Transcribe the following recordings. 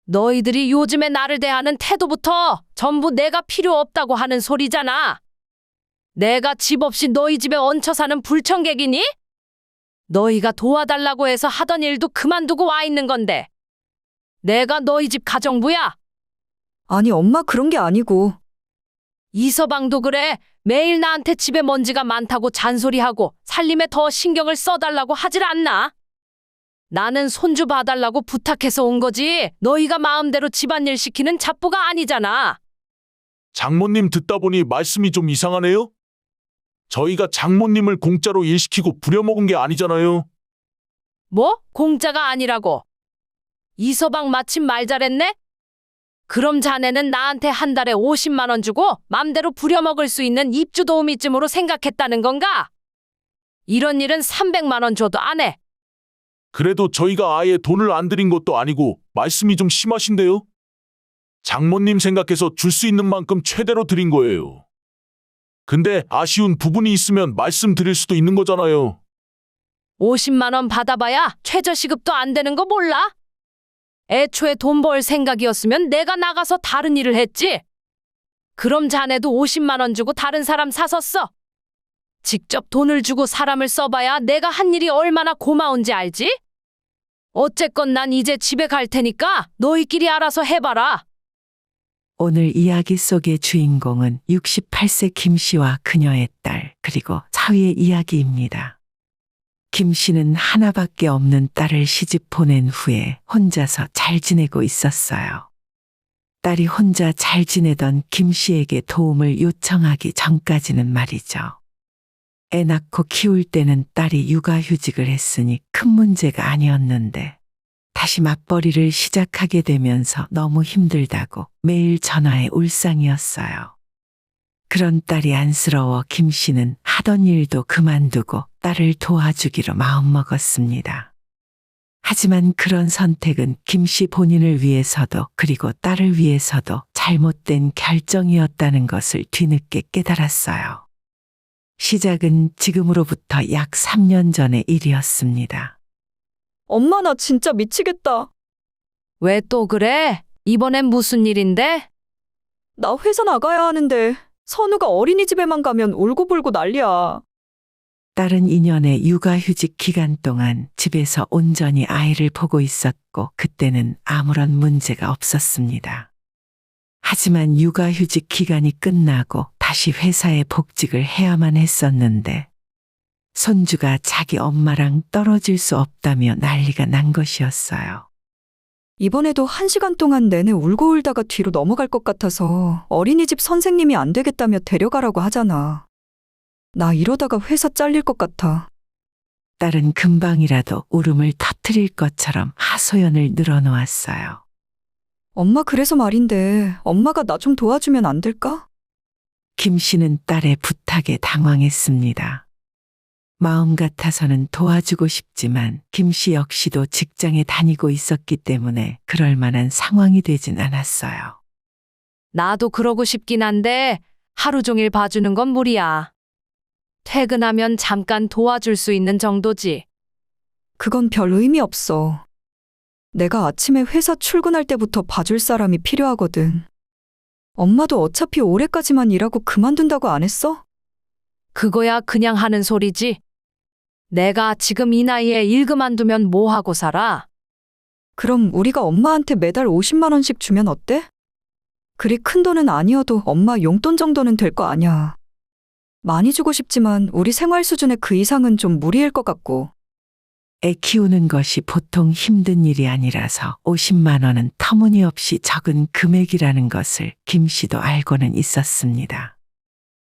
너희들이 요즘에 나를 대하는 태도부터 전부 내가 필요 없다고 하는 소리잖아. 내가 집 없이 너희 집에 얹혀 사는 불청객이니? 너희가 도와달라고 해서 하던 일도 그만두고 와 있는 건데. 내가 너희 집 가정부야? 아니, 엄마 그런 게 아니고. 이서방도 그래. 매일 나한테 집에 먼지가 많다고 잔소리하고 살림에 더 신경을 써달라고 하질 않나? 나는 손주 봐달라고 부탁해서 온 거지. 너희가 마음대로 집안일 시키는 잡부가 아니잖아. 장모님 듣다 보니 말씀이 좀 이상하네요? 저희가 장모님을 공짜로 일시키고 부려먹은 게 아니잖아요. 뭐? 공짜가 아니라고. 이서방 마침 말 잘했네? 그럼 자네는 나한테 한 달에 50만 원 주고 맘대로 부려먹을 수 있는 입주 도우미쯤으로 생각했다는 건가? 이런 일은 300만 원 줘도 안 해. 그래도 저희가 아예 돈을 안 드린 것도 아니고 말씀이 좀 심하신데요? 장모님 생각해서 줄 수 있는 만큼 최대로 드린 거예요. 근데 아쉬운 부분이 있으면 말씀드릴 수도 있는 거잖아요. 50만 원 받아봐야 최저시급도 안 되는 거 몰라? 애초에 돈 벌 생각이었으면 내가 나가서 다른 일을 했지. 그럼 자네도 50만 원 주고 다른 사람 사서 써. 직접 돈을 주고 사람을 써봐야 내가 한 일이 얼마나 고마운지 알지? 어쨌건 난 이제 집에 갈 테니까 너희끼리 알아서 해봐라. 오늘 이야기 속의 주인공은 68세 김 씨와 그녀의 딸, 그리고 사위의 이야기입니다. 김 씨는 하나밖에 없는 딸을 시집 보낸 후에 혼자서 잘 지내고 있었어요. 딸이 혼자 잘 지내던 김 씨에게 도움을 요청하기 전까지는 말이죠. 애 낳고 키울 때는 딸이 육아휴직을 했으니 큰 문제가 아니었는데 다시 맞벌이를 시작하게 되면서 너무 힘들다고 매일 전화해 울상이었어요. 그런 딸이 안쓰러워 김 씨는 하던 일도 그만두고 딸을 도와주기로 마음먹었습니다. 하지만 그런 선택은 김 씨 본인을 위해서도 그리고 딸을 위해서도 잘못된 결정이었다는 것을 뒤늦게 깨달았어요. 시작은 지금으로부터 약 3년 전의 일이었습니다. 엄마 나 진짜 미치겠다. 왜 또 그래? 이번엔 무슨 일인데? 나 회사 나가야 하는데 선우가 어린이집에만 가면 울고불고 난리야. 딸은 2년의 육아휴직 기간 동안 집에서 온전히 아이를 보고 있었고 그때는 아무런 문제가 없었습니다. 하지만 육아휴직 기간이 끝나고 다시 회사에 복직을 해야만 했었는데 손주가 자기 엄마랑 떨어질 수 없다며 난리가 난 것이었어요. 이번에도 1시간 동안 내내 울고 울다가 뒤로 넘어갈 것 같아서 어린이집 선생님이 안 되겠다며 데려가라고 하잖아. 나 이러다가 회사 잘릴 것 같아. 딸은 금방이라도 울음을 터뜨릴 것처럼 하소연을 늘어놓았어요. 엄마 그래서 말인데 엄마가 나 좀 도와주면 안 될까? 김 씨는 딸의 부탁에 당황했습니다. 마음 같아서는 도와주고 싶지만 김 씨 역시도 직장에 다니고 있었기 때문에 그럴 만한 상황이 되진 않았어요. 나도 그러고 싶긴 한데 하루 종일 봐주는 건 무리야. 퇴근하면 잠깐 도와줄 수 있는 정도지. 그건 별 의미 없어. 내가 아침에 회사 출근할 때부터 봐줄 사람이 필요하거든. 엄마도 어차피 올해까지만 일하고 그만둔다고 안 했어? 그거야 그냥 하는 소리지. 내가 지금 이 나이에 일 그만두면 뭐 하고 살아? 그럼 우리가 엄마한테 매달 50만 원씩 주면 어때? 그리 큰 돈은 아니어도 엄마 용돈 정도는 될 거 아냐. 많이 주고 싶지만 우리 생활 수준의 그 이상은 좀 무리일 것 같고. 애 키우는 것이 보통 힘든 일이 아니라서 50만 원은 터무니없이 적은 금액이라는 것을 김 씨도 알고는 있었습니다.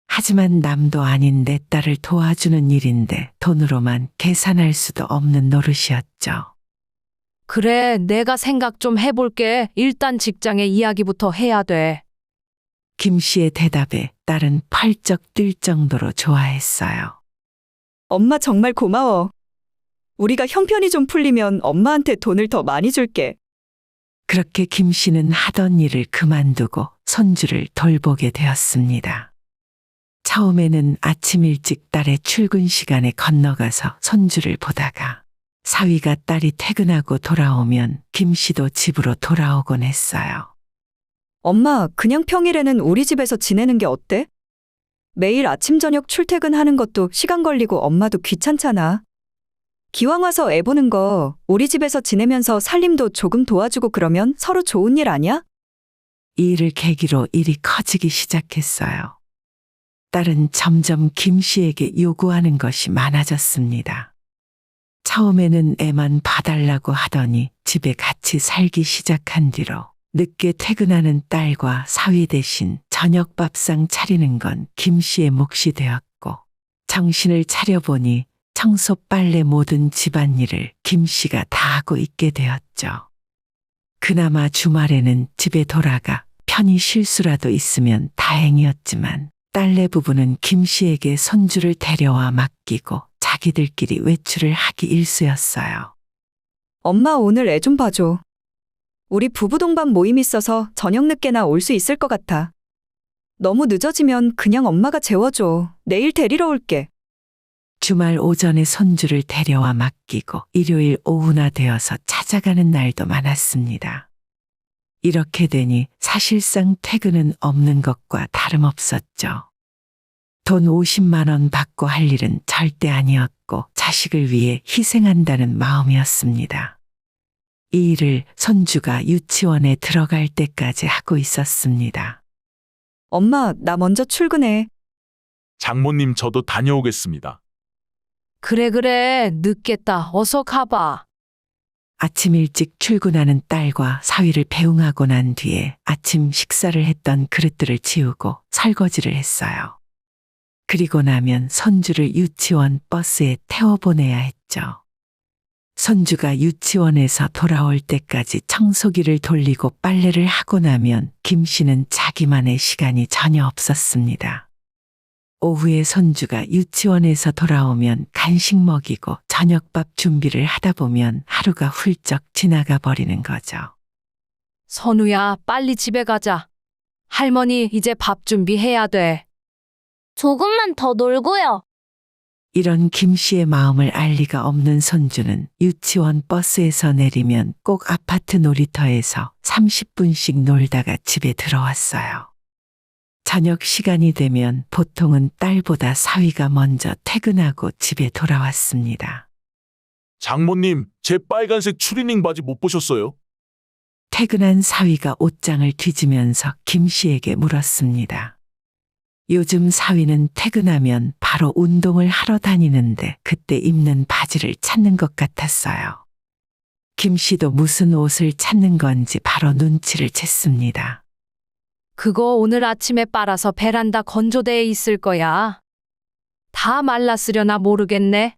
하지만 남도 아닌 내 딸을 도와주는 일인데 돈으로만 계산할 수도 없는 노릇이었죠. 그래, 내가 생각 좀 해볼게. 일단 직장의 이야기부터 해야 돼. 김 씨의 대답에 딸은 펄쩍 뛸 정도로 좋아했어요. 엄마 정말 고마워. 우리가 형편이 좀 풀리면 엄마한테 돈을 더 많이 줄게. 그렇게 김 씨는 하던 일을 그만두고 손주를 돌보게 되었습니다. 처음에는 아침 일찍 딸의 출근 시간에 건너가서 손주를 보다가 사위가 딸이 퇴근하고 돌아오면 김 씨도 집으로 돌아오곤 했어요. 엄마, 그냥 평일에는 우리 집에서 지내는 게 어때? 매일 아침 저녁 출퇴근하는 것도 시간 걸리고 엄마도 귀찮잖아. 기왕 와서 애 보는 거 우리 집에서 지내면서 살림도 조금 도와주고 그러면 서로 좋은 일 아니야? 이 일을 계기로 일이 커지기 시작했어요. 딸은 점점 김 씨에게 요구하는 것이 많아졌습니다. 처음에는 애만 봐달라고 하더니 집에 같이 살기 시작한 뒤로 늦게 퇴근하는 딸과 사위 대신 저녁 밥상 차리는 건 김 씨의 몫이 되었고, 정신을 차려보니 청소 빨래 모든 집안일을 김 씨가 다 하고 있게 되었죠. 그나마 주말에는 집에 돌아가 편히 쉴 수라도 있으면 다행이었지만 딸네 부부는 김 씨에게 손주를 데려와 맡기고 자기들끼리 외출을 하기 일쑤였어요. 엄마, 오늘 애 좀 봐줘. 우리 부부 동반 모임 있어서 저녁 늦게나 올 수 있을 것 같아. 너무 늦어지면 그냥 엄마가 재워줘. 내일 데리러 올게. 주말 오전에 손주를 데려와 맡기고 일요일 오후나 되어서 찾아가는 날도 많았습니다. 이렇게 되니 사실상 퇴근은 없는 것과 다름없었죠. 돈 50만 원 받고 할 일은 절대 아니었고 자식을 위해 희생한다는 마음이었습니다. 이 일을 손주가 유치원에 들어갈 때까지 하고 있었습니다. 엄마, 나 먼저 출근해. 장모님, 저도 다녀오겠습니다. 그래, 늦겠다. 어서 가봐. 아침 일찍 출근하는 딸과 사위를 배웅하고 난 뒤에 아침 식사를 했던 그릇들을 치우고 설거지를 했어요. 그리고 나면 손주를 유치원 버스에 태워보내야 했죠. 손주가 유치원에서 돌아올 때까지 청소기를 돌리고 빨래를 하고 나면 김 씨는 자기만의 시간이 전혀 없었습니다. 오후에 손주가 유치원에서 돌아오면 간식 먹이고 저녁밥 준비를 하다 보면 하루가 훌쩍 지나가 버리는 거죠. 선우야, 빨리 집에 가자. 할머니, 이제 밥 준비해야 돼. 조금만 더 놀고요. 이런 김 씨의 마음을 알 리가 없는 손주는 유치원 버스에서 내리면 꼭 아파트 놀이터에서 30분씩 놀다가 집에 들어왔어요. 저녁 시간이 되면 보통은 딸보다 사위가 먼저 퇴근하고 집에 돌아왔습니다. 장모님, 제 빨간색 추리닝 바지 못 보셨어요? 퇴근한 사위가 옷장을 뒤지면서 김 씨에게 물었습니다. 요즘 사위는 퇴근하면 바로 운동을 하러 다니는데 그때 입는 바지를 찾는 것 같았어요. 김 씨도 무슨 옷을 찾는 건지 바로 눈치를 챘습니다. 그거 오늘 아침에 빨아서 베란다 건조대에 있을 거야. 다 말랐으려나 모르겠네.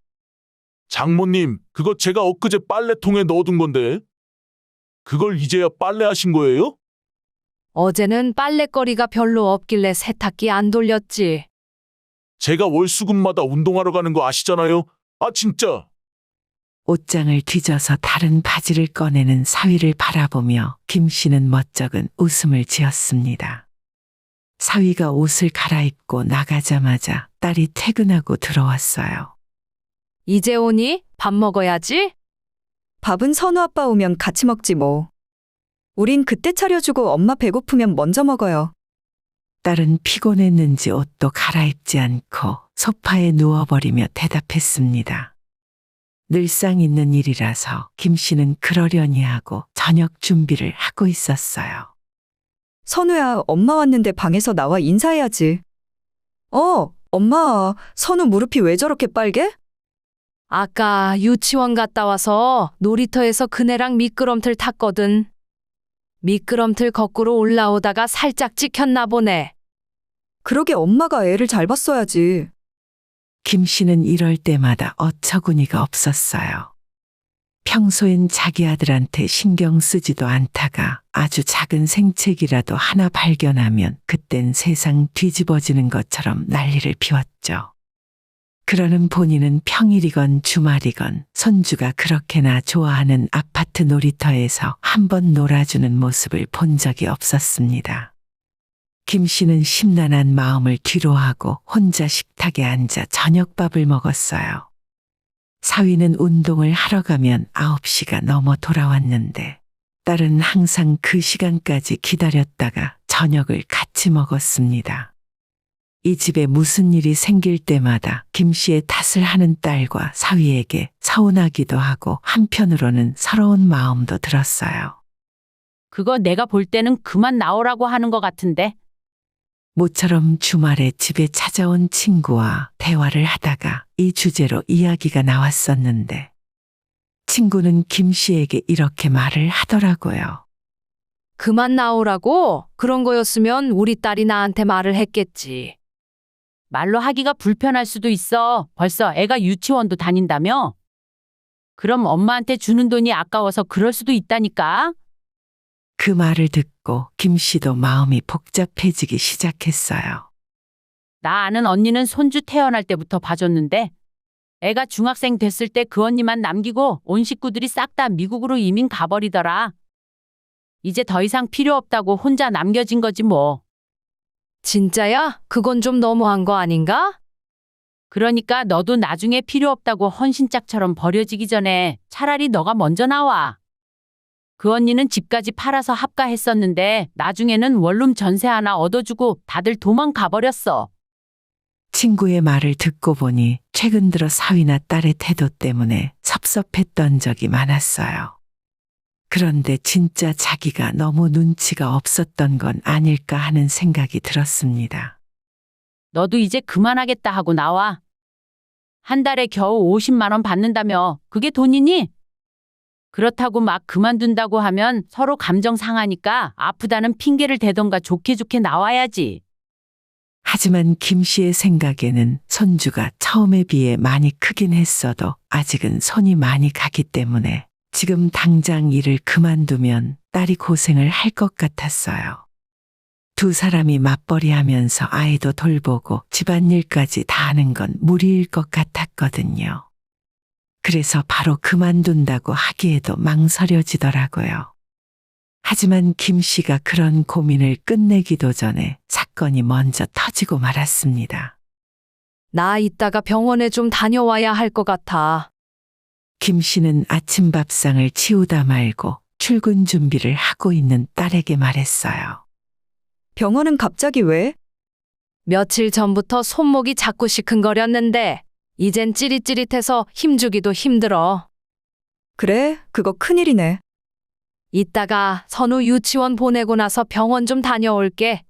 장모님, 그거 제가 엊그제 빨래통에 넣어둔 건데. 그걸 이제야 빨래하신 거예요? 어제는 빨래거리가 별로 없길래 세탁기 안 돌렸지. 제가 월수금마다 운동하러 가는 거 아시잖아요? 아, 진짜. 옷장을 뒤져서 다른 바지를 꺼내는 사위를 바라보며 김 씨는 멋쩍은 웃음을 지었습니다. 사위가 옷을 갈아입고 나가자마자 딸이 퇴근하고 들어왔어요. 이제 오니? 밥 먹어야지. 밥은 선우 아빠 오면 같이 먹지 뭐. 우린 그때 차려주고 엄마 배고프면 먼저 먹어요. 딸은 피곤했는지 옷도 갈아입지 않고 소파에 누워버리며 대답했습니다. 늘상 있는 일이라서 김 씨는 그러려니 하고 저녁 준비를 하고 있었어요. 선우야, 엄마 왔는데 방에서 나와 인사해야지. 엄마, 선우 무릎이 왜 저렇게 빨개? 아까 유치원 갔다 와서 놀이터에서 그네랑 미끄럼틀 탔거든. 미끄럼틀 거꾸로 올라오다가 살짝 찍혔나 보네. 그러게 엄마가 애를 잘 봤어야지. 김 씨는 이럴 때마다 어처구니가 없었어요. 평소엔 자기 아들한테 신경 쓰지도 않다가 아주 작은 생채기라도 하나 발견하면 그땐 세상 뒤집어지는 것처럼 난리를 피웠죠. 그러는 본인은 평일이건 주말이건 손주가 그렇게나 좋아하는 아파트 놀이터에서 한번 놀아주는 모습을 본 적이 없었습니다. 김 씨는 심란한 마음을 뒤로하고 혼자 식탁에 앉아 저녁밥을 먹었어요. 사위는 운동을 하러 가면 9시가 넘어 돌아왔는데 딸은 항상 그 시간까지 기다렸다가 저녁을 같이 먹었습니다. 이 집에 무슨 일이 생길 때마다 김 씨의 탓을 하는 딸과 사위에게 서운하기도 하고 한편으로는 서러운 마음도 들었어요. 그거 내가 볼 때는 그만 나오라고 하는 것 같은데. 모처럼 주말에 집에 찾아온 친구와 대화를 하다가 이 주제로 이야기가 나왔었는데 친구는 김 씨에게 이렇게 말을 하더라고요. 그만 나오라고? 그런 거였으면 우리 딸이 나한테 말을 했겠지. 말로 하기가 불편할 수도 있어. 벌써 애가 유치원도 다닌다며? 그럼 엄마한테 주는 돈이 아까워서 그럴 수도 있다니까? 그 말을 듣고 김 씨도 마음이 복잡해지기 시작했어요. 나 아는 언니는 손주 태어날 때부터 봐줬는데 애가 중학생 됐을 때 그 언니만 남기고 온 식구들이 싹 다 미국으로 이민 가버리더라. 이제 더 이상 필요 없다고 혼자 남겨진 거지 뭐. 진짜야? 그건 좀 너무한 거 아닌가? 그러니까 너도 나중에 필요 없다고 헌신짝처럼 버려지기 전에 차라리 너가 먼저 나와. 그 언니는 집까지 팔아서 합가했었는데 나중에는 원룸 전세 하나 얻어주고 다들 도망가 버렸어. 친구의 말을 듣고 보니 최근 들어 사위나 딸의 태도 때문에 섭섭했던 적이 많았어요. 그런데 진짜 자기가 너무 눈치가 없었던 건 아닐까 하는 생각이 들었습니다. 너도 이제 그만하겠다 하고 나와. 한 달에 겨우 50만 원 받는다며 그게 돈이니? 그렇다고 막 그만둔다고 하면 서로 감정 상하니까 아프다는 핑계를 대던가 좋게 좋게 나와야지. 하지만 김 씨의 생각에는 손주가 처음에 비해 많이 크긴 했어도 아직은 손이 많이 가기 때문에 지금 당장 일을 그만두면 딸이 고생을 할 것 같았어요. 두 사람이 맞벌이 하면서 아이도 돌보고 집안일까지 다 하는 건 무리일 것 같았거든요. 그래서 바로 그만둔다고 하기에도 망설여지더라고요. 하지만 김 씨가 그런 고민을 끝내기도 전에 사건이 먼저 터지고 말았습니다. 나 이따가 병원에 좀 다녀와야 할 것 같아. 김 씨는 아침 밥상을 치우다 말고 출근 준비를 하고 있는 딸에게 말했어요. 병원은 갑자기 왜? 며칠 전부터 손목이 자꾸 시큰거렸는데 이젠 찌릿찌릿해서 힘주기도 힘들어. 그래, 그거 큰일이네. 이따가 선우 유치원 보내고 나서 병원 좀 다녀올게.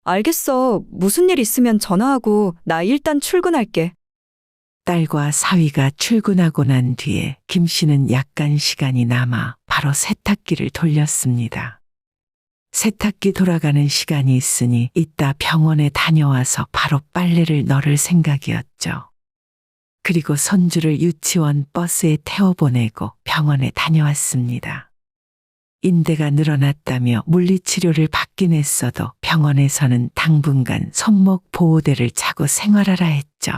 알겠어. 무슨 일 있으면 전화하고 나 일단 출근할게. 딸과 사위가 출근하고 난 뒤에 김 씨는 약간 시간이 남아 바로 세탁기를 돌렸습니다. 세탁기 돌아가는 시간이 있으니 이따 병원에 다녀와서 바로 빨래를 널을 생각이었죠. 그리고 손주를 유치원 버스에 태워보내고 병원에 다녀왔습니다. 인대가 늘어났다며 물리치료를 받긴 했어도 병원에서는 당분간 손목 보호대를 차고 생활하라 했죠.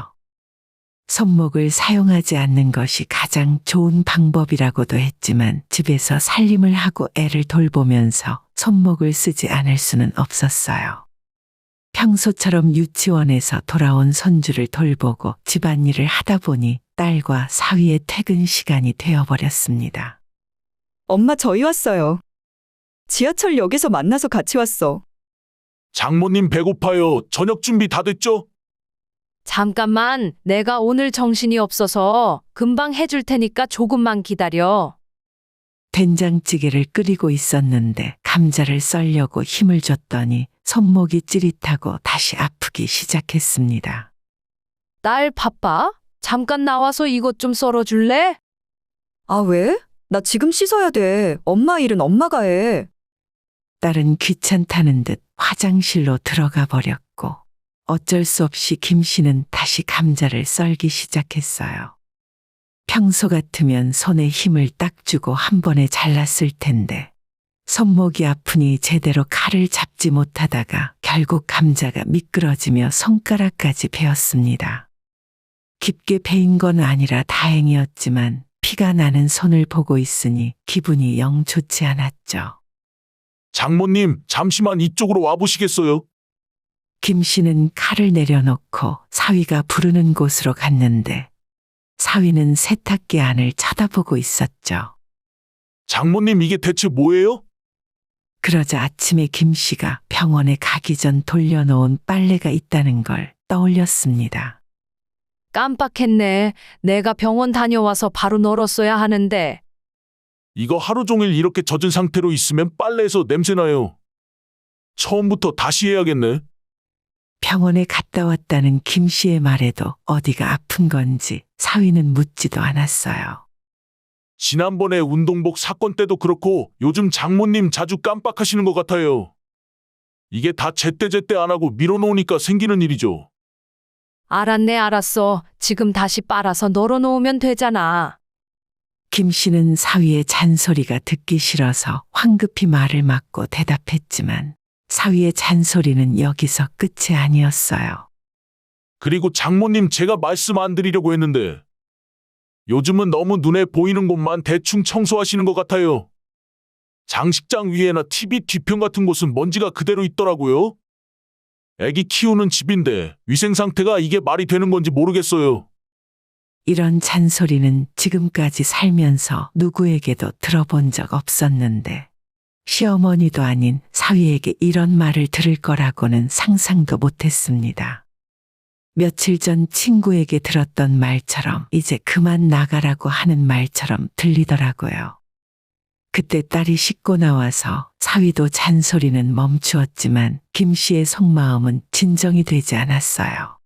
손목을 사용하지 않는 것이 가장 좋은 방법이라고도 했지만 집에서 살림을 하고 애를 돌보면서 손목을 쓰지 않을 수는 없었어요. 평소처럼 유치원에서 돌아온 손주를 돌보고 집안일을 하다 보니 딸과 사위의 퇴근 시간이 되어버렸습니다. 엄마 저희 왔어요. 지하철역에서 만나서 같이 왔어. 장모님 배고파요. 저녁 준비 다 됐죠? 잠깐만, 내가 오늘 정신이 없어서 금방 해줄 테니까 조금만 기다려. 된장찌개를 끓이고 있었는데 감자를 썰려고 힘을 줬더니 손목이 찌릿하고 다시 아프기 시작했습니다. 딸 바빠? 잠깐 나와서 이것 좀 썰어줄래? 아, 왜? 나 지금 씻어야 돼. 엄마 일은 엄마가 해. 딸은 귀찮다는 듯 화장실로 들어가 버렸고 어쩔 수 없이 김 씨는 다시 감자를 썰기 시작했어요. 평소 같으면 손에 힘을 딱 주고 한 번에 잘랐을 텐데 손목이 아프니 제대로 칼을 잡지 못하다가 결국 감자가 미끄러지며 손가락까지 베었습니다. 깊게 베인 건 아니라 다행이었지만 피가 나는 손을 보고 있으니 기분이 영 좋지 않았죠. 장모님, 잠시만 이쪽으로 와보시겠어요? 김 씨는 칼을 내려놓고 사위가 부르는 곳으로 갔는데 사위는 세탁기 안을 쳐다보고 있었죠. 장모님 이게 대체 뭐예요? 그러자 아침에 김 씨가 병원에 가기 전 돌려놓은 빨래가 있다는 걸 떠올렸습니다. 깜빡했네. 내가 병원 다녀와서 바로 널었어야 하는데. 이거 하루 종일 이렇게 젖은 상태로 있으면 빨래에서 냄새나요. 처음부터 다시 해야겠네. 병원에 갔다 왔다는 김 씨의 말에도 어디가 아픈 건지 사위는 묻지도 않았어요. 지난번에 운동복 사건 때도 그렇고 요즘 장모님 자주 깜빡하시는 것 같아요. 이게 다 제때제때 안 하고 미뤄놓으니까 생기는 일이죠. 알았네, 알았어. 지금 다시 빨아서 널어놓으면 되잖아. 김 씨는 사위의 잔소리가 듣기 싫어서 황급히 말을 막고 대답했지만 사위의 잔소리는 여기서 끝이 아니었어요. 그리고 장모님 제가 말씀 안 드리려고 했는데 요즘은 너무 눈에 보이는 곳만 대충 청소하시는 것 같아요. 장식장 위에나 TV 뒤편 같은 곳은 먼지가 그대로 있더라고요. 애기 키우는 집인데 위생 상태가 이게 말이 되는 건지 모르겠어요. 이런 잔소리는 지금까지 살면서 누구에게도 들어본 적 없었는데 시어머니도 아닌 사위에게 이런 말을 들을 거라고는 상상도 못했습니다. 며칠 전 친구에게 들었던 말처럼 이제 그만 나가라고 하는 말처럼 들리더라고요. 그때 딸이 씻고 나와서 사위도 잔소리는 멈추었지만 김 씨의 속마음은 진정이 되지 않았어요.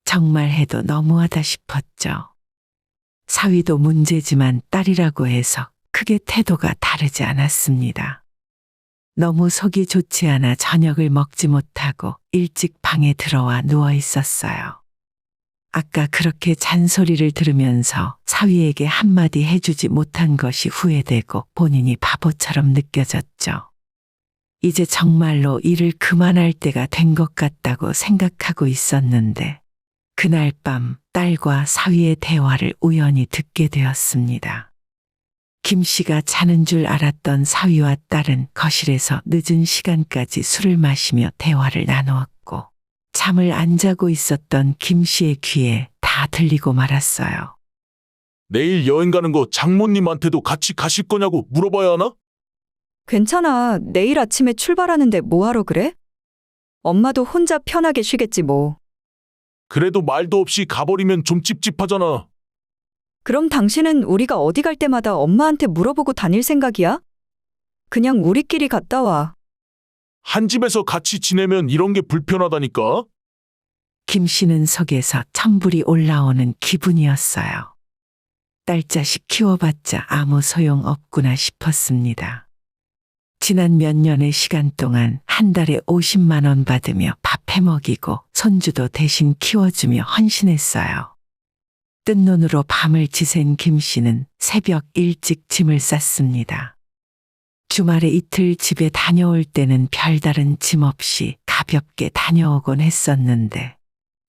정말 해도 너무하다 싶었죠. 사위도 문제지만 딸이라고 해서 크게 태도가 다르지 않았습니다. 너무 속이 좋지 않아 저녁을 먹지 못하고 일찍 방에 들어와 누워 있었어요. 아까 그렇게 잔소리를 들으면서 사위에게 한마디 해주지 못한 것이 후회되고 본인이 바보처럼 느껴졌죠. 이제 정말로 일을 그만할 때가 된 것 같다고 생각하고 있었는데 그날 밤 딸과 사위의 대화를 우연히 듣게 되었습니다. 김 씨가 자는 줄 알았던 사위와 딸은 거실에서 늦은 시간까지 술을 마시며 대화를 나누었고 잠을 안 자고 있었던 김 씨의 귀에 다 들리고 말았어요. 내일 여행 가는 거 장모님한테도 같이 가실 거냐고 물어봐야 하나? 괜찮아. 내일 아침에 출발하는데 뭐하러 그래? 엄마도 혼자 편하게 쉬겠지 뭐. 그래도 말도 없이 가버리면 좀 찝찝하잖아. 그럼 당신은 우리가 어디 갈 때마다 엄마한테 물어보고 다닐 생각이야? 그냥 우리끼리 갔다 와. 한 집에서 같이 지내면 이런 게 불편하다니까? 김 씨는 속에서 천불이 올라오는 기분이었어요. 딸 자식 키워봤자 아무 소용 없구나 싶었습니다. 지난 몇 년의 시간 동안 한 달에 50만 원 받으며 밥 해먹이고 손주도 대신 키워주며 헌신했어요. 뜬 눈으로 밤을 지샌 김 씨는 새벽 일찍 짐을 쌌습니다. 주말에 이틀 집에 다녀올 때는 별다른 짐 없이 가볍게 다녀오곤 했었는데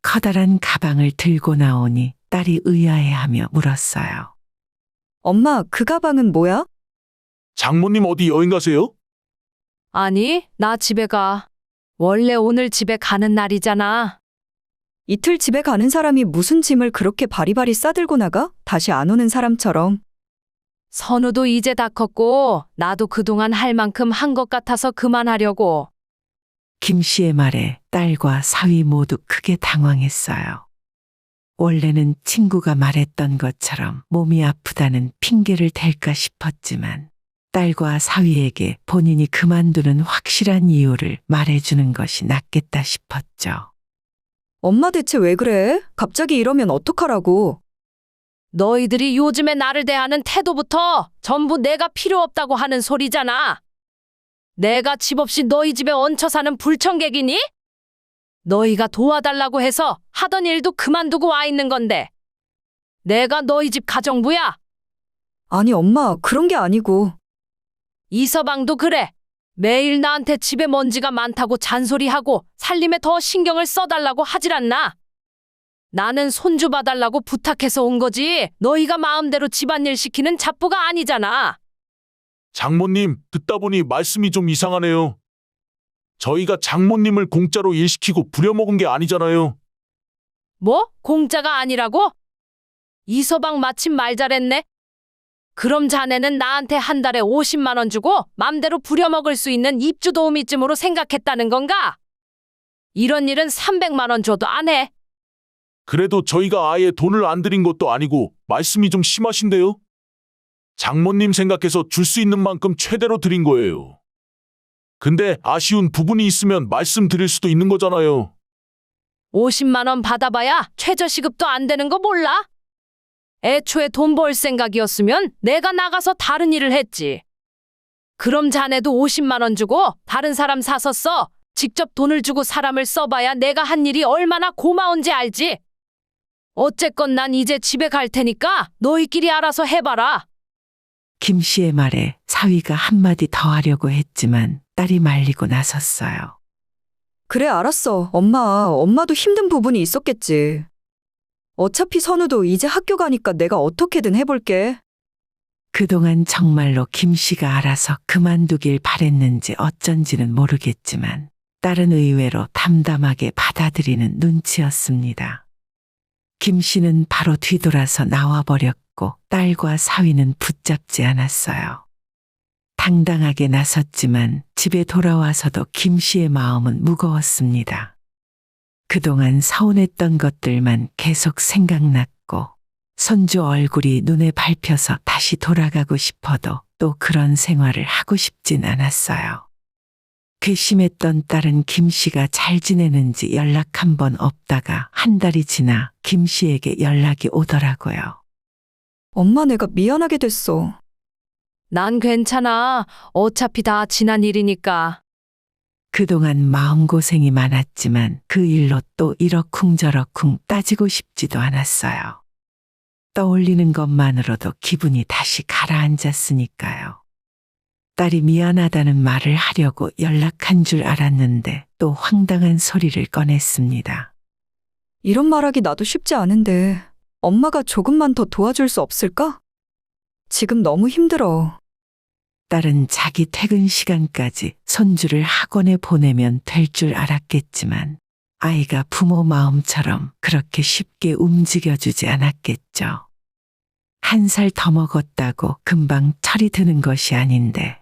커다란 가방을 들고 나오니 딸이 의아해하며 물었어요. 엄마, 그 가방은 뭐야? 장모님 어디 여행 가세요? 아니, 나 집에 가. 원래 오늘 집에 가는 날이잖아. 이틀 집에 가는 사람이 무슨 짐을 그렇게 바리바리 싸들고 나가? 다시 안 오는 사람처럼. 선우도 이제 다 컸고 나도 그동안 할 만큼 한 것 같아서 그만하려고. 김 씨의 말에 딸과 사위 모두 크게 당황했어요. 원래는 친구가 말했던 것처럼 몸이 아프다는 핑계를 댈까 싶었지만 딸과 사위에게 본인이 그만두는 확실한 이유를 말해주는 것이 낫겠다 싶었죠. 엄마 대체 왜 그래? 갑자기 이러면 어떡하라고? 너희들이 요즘에 나를 대하는 태도부터 전부 내가 필요 없다고 하는 소리잖아. 내가 집 없이 너희 집에 얹혀 사는 불청객이니? 너희가 도와달라고 해서 하던 일도 그만두고 와 있는 건데. 내가 너희 집 가정부야. 아니 엄마, 그런 게 아니고. 이서방도 그래. 매일 나한테 집에 먼지가 많다고 잔소리하고 살림에 더 신경을 써달라고 하질 않나? 나는 손주 봐달라고 부탁해서 온 거지. 너희가 마음대로 집안일 시키는 잡부가 아니잖아. 장모님, 듣다 보니 말씀이 좀 이상하네요. 저희가 장모님을 공짜로 일시키고 부려먹은 게 아니잖아요. 뭐? 공짜가 아니라고? 이서방 마침 말 잘했네. 그럼 자네는 나한테 한 달에 50만 원 주고 맘대로 부려먹을 수 있는 입주 도우미쯤으로 생각했다는 건가? 이런 일은 300만 원 줘도 안 해. 그래도 저희가 아예 돈을 안 드린 것도 아니고 말씀이 좀 심하신데요? 장모님 생각해서 줄 수 있는 만큼 최대로 드린 거예요. 근데 아쉬운 부분이 있으면 말씀드릴 수도 있는 거잖아요. 50만 원 받아봐야 최저시급도 안 되는 거 몰라? 애초에 돈 벌 생각이었으면 내가 나가서 다른 일을 했지. 그럼 자네도 50만 원 주고 다른 사람 사서 써. 직접 돈을 주고 사람을 써봐야 내가 한 일이 얼마나 고마운지 알지? 어쨌건 난 이제 집에 갈 테니까 너희끼리 알아서 해봐라. 김 씨의 말에 사위가 한마디 더 하려고 했지만 딸이 말리고 나섰어요. 그래, 알았어. 엄마도 힘든 부분이 있었겠지. 어차피 선우도 이제 학교 가니까 내가 어떻게든 해볼게. 그동안 정말로 김 씨가 알아서 그만두길 바랬는지 어쩐지는 모르겠지만 딸은 의외로 담담하게 받아들이는 눈치였습니다. 김 씨는 바로 뒤돌아서 나와버렸고 딸과 사위는 붙잡지 않았어요. 당당하게 나섰지만 집에 돌아와서도 김 씨의 마음은 무거웠습니다. 그동안 서운했던 것들만 계속 생각났고 손주 얼굴이 눈에 밟혀서 다시 돌아가고 싶어도 또 그런 생활을 하고 싶진 않았어요. 괘씸했던 딸은 김 씨가 잘 지내는지 연락 한 번 없다가 한 달이 지나 김 씨에게 연락이 오더라고요. 엄마, 내가 미안하게 됐어. 난 괜찮아. 어차피 다 지난 일이니까. 그동안 마음고생이 많았지만 그 일로 또 이러쿵저러쿵 따지고 싶지도 않았어요. 떠올리는 것만으로도 기분이 다시 가라앉았으니까요. 딸이 미안하다는 말을 하려고 연락한 줄 알았는데 또 황당한 소리를 꺼냈습니다. 이런 말하기 나도 쉽지 않은데 엄마가 조금만 더 도와줄 수 없을까? 지금 너무 힘들어. 딸은 자기 퇴근 시간까지 손주를 학원에 보내면 될 줄 알았겠지만 아이가 부모 마음처럼 그렇게 쉽게 움직여주지 않았겠죠. 1살 더 먹었다고 금방 철이 드는 것이 아닌데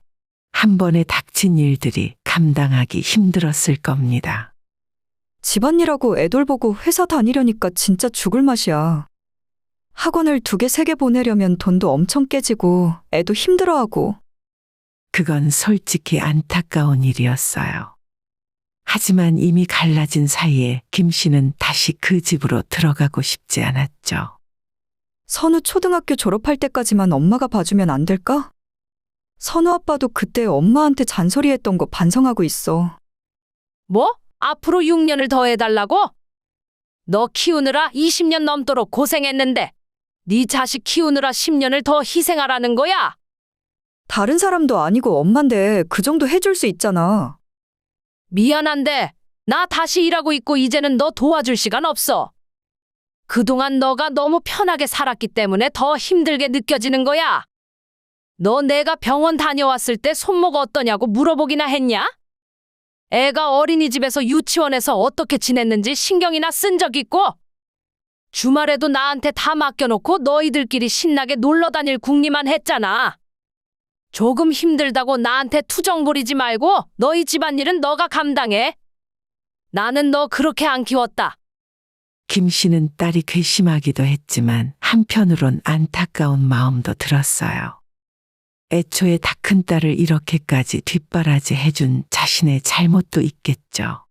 한 번에 닥친 일들이 감당하기 힘들었을 겁니다. 집안일하고 애 돌보고 회사 다니려니까 진짜 죽을 맛이야. 학원을 2개, 3개 보내려면 돈도 엄청 깨지고 애도 힘들어하고. 그건 솔직히 안타까운 일이었어요. 하지만 이미 갈라진 사이에 김 씨는 다시 그 집으로 들어가고 싶지 않았죠. 선우 초등학교 졸업할 때까지만 엄마가 봐주면 안 될까? 선우 아빠도 그때 엄마한테 잔소리했던 거 반성하고 있어. 뭐? 앞으로 6년을 더 해달라고? 너 키우느라 20년 넘도록 고생했는데 네 자식 키우느라 10년을 더 희생하라는 거야? 다른 사람도 아니고 엄만데 그 정도 해줄 수 있잖아. 미안한데 나 다시 일하고 있고 이제는 너 도와줄 시간 없어. 그동안 너가 너무 편하게 살았기 때문에 더 힘들게 느껴지는 거야. 너 내가 병원 다녀왔을 때 손목 어떠냐고 물어보기나 했냐? 애가 어린이집에서 유치원에서 어떻게 지냈는지 신경이나 쓴 적 있고? 주말에도 나한테 다 맡겨놓고 너희들끼리 신나게 놀러 다닐 궁리만 했잖아. 조금 힘들다고 나한테 투정 부리지 말고 너희 집안일은 너가 감당해. 나는 너 그렇게 안 키웠다. 김 씨는 딸이 괘씸하기도 했지만 한편으론 안타까운 마음도 들었어요. 애초에 다 큰 딸을 이렇게까지 뒷바라지 해준 자신의 잘못도 있겠죠.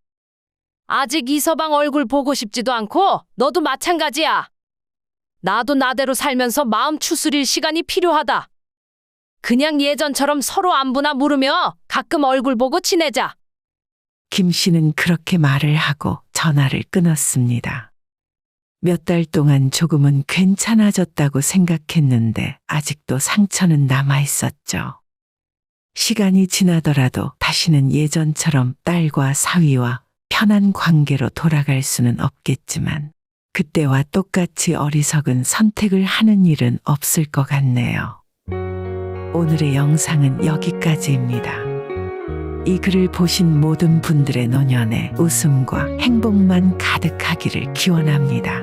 아직 이서방 얼굴 보고 싶지도 않고 너도 마찬가지야. 나도 나대로 살면서 마음 추스릴 시간이 필요하다. 그냥 예전처럼 서로 안부나 물으며 가끔 얼굴 보고 지내자. 김 씨는 그렇게 말을 하고 전화를 끊었습니다. 몇 달 동안 조금은 괜찮아졌다고 생각했는데 아직도 상처는 남아 있었죠. 시간이 지나더라도 다시는 예전처럼 딸과 사위와 편한 관계로 돌아갈 수는 없겠지만 그때와 똑같이 어리석은 선택을 하는 일은 없을 것 같네요. 오늘의 영상은 여기까지입니다. 이 글을 보신 모든 분들의 노년에 웃음과 행복만 가득하기를 기원합니다.